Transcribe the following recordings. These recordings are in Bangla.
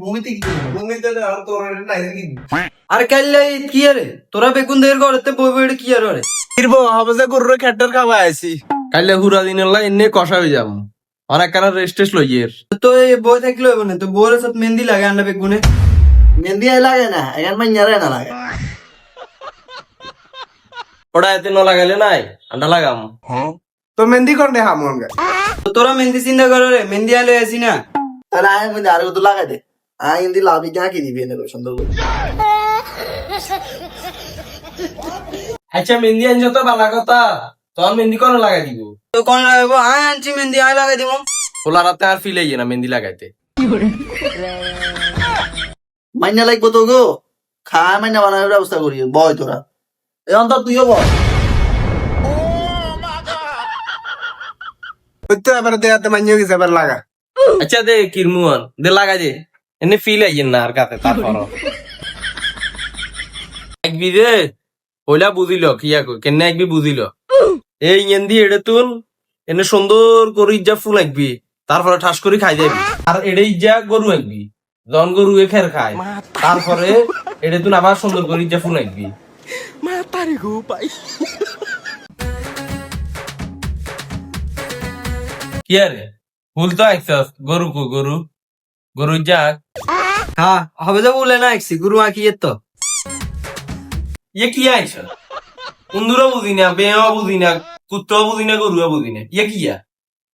ভূমিতে কি ভূমিতে আর তোর নাই কি আর কাইলে কি আরে তোরা বেগুন দের করতে বই বই কি আর রে ফিরবো হবে যে গরুর খেটার খাওয়া আইছি কাইলে হুরা দিন লাই এনে কষা হয়ে যাম অনেক কানা রেস্ট টেস্ট লইয়ের তো এই বই থাকলে হবে না তো বউর সাথে মেহেন্দি লাগে আন্ডা বেগুনে মেহেন্দি আই লাগে না এখন মাইয়ারে না লাগে ওটা এতে ন লাগাইলে নাই আন্ডা লাগাম তো মেহেন্দি কোন দে হামন গে তো তোরা মেহেন্দি চিন্তা করো রে মেহেন্দি আলো আসি না তাহলে আয় মধ্যে আরো তো লাগাই দে আয় হিন্দি লাভি যা কি দিবি এনে সুন্দর করে আচ্ছা মেহেন্দি আনছো তো ভালো কথা তোর মেহেন্দি কোন লাগাই দিব তো কোন লাগাবো আয় আনছি মেহেন্দি আয় লাগাই দিব খোলা রাতে আর ফিল আইয়ে না মেহেন্দি লাগাইতে মাইনা লাগবো তো গো খায় মাইনা বানানোর ব্যবস্থা করি বয় তোরা এখন তো তুইও বল তো এবার দেয়াতে মাইনে গেছে এবার লাগা আচ্ছা দে কিরমুন দে লাগা দে এনে ফিল আইয়ে না আর কাতে তারপর একবি দে ওইলা বুঝিল কিয়া কই কেন একবি বুঝিল এই ইয়েন্দি এড়ে তুন এনে সুন্দর করে ইজ্জা ফুল আঁকবি তারপরে ঠাস করে খাই যাবি আর এড়ে ইজ্জা গরু আঁকবি জন গরু এ খের খায় তারপরে এড়ে তুন আবার সুন্দর করে ইজ্জা ফুল আঁকবি কি আরে ফুল তো আঁকছস গরু কো গরু গরু ইজ্জা হ্যাঁ হবে যে বলে না একসি গুরু আঁকি তো ইয়ে কি আইছ কুন্দুরা বুঝি না বেয়া বুঝি না কুত্তাও বুঝি না গরুয়া বুঝি না ইয়ে কিয়া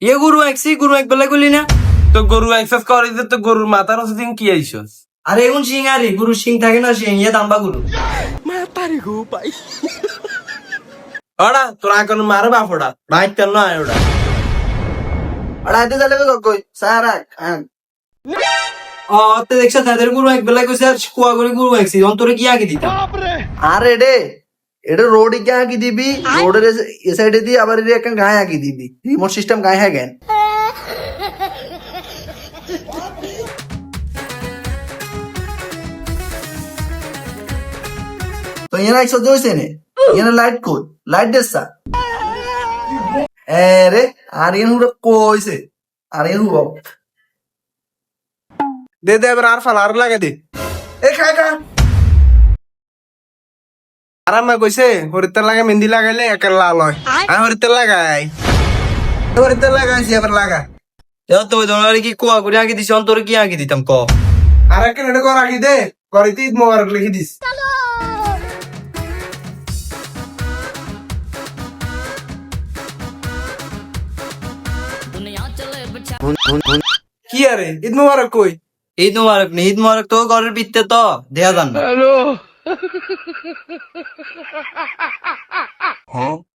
এ গুরু একসি গুরু এক বেলা করলি না তো গরু এক্সারসাইজ করে যে তো গরুর মাথার হচ্ছে দিন কি আইছস আরে এখন সিং আরে গুরু সিং থাকে না সিং ইয়ে দাম্বা গুরু ওড়া তোর এখন মারে বাপড়া বাইক কেন আয় ওটা আর আইতে চাইলে কই সারা ও তে দেখছ তাদের গুরু এক বেলা কইছে আর কুয়া করে গুরু একসি অন্তরে কি আগে দিতাম আরে রে এটা রোড কে আঁকি দিবি রোডের এ সাইডে দিয়ে আবার একটা গায়ে আঁকি দিবি রিমোট সিস্টেম গায়ে হ্যাঁ জ্ঞান তো এরা একশো দইছে নে এরা লাইট কই লাইট দেসা রে আর এন হুড়া কইছে আর এন হুড়া দে দে এবার আর ফাল আর লাগা দে এ খা খা আর আমার কইছে হরিতে লাগা মেহেন্দি লাগাইলে একের লাল হয় আমি হরিতে লাগাই হরিতে লাগাইছি এবার লাগা তো ওই ধরনের কি কুয়া করে আগে দিছি অন্তরে কি আগে দিতাম ক আর একটা নেটে কর রাখি দে করিতে ঈদ মোবারক লিখে দিস কি আরে ঈদ মোবারক কই ঈদ মোবারক তো ঘরের ভিতরে তো দেয়া যান না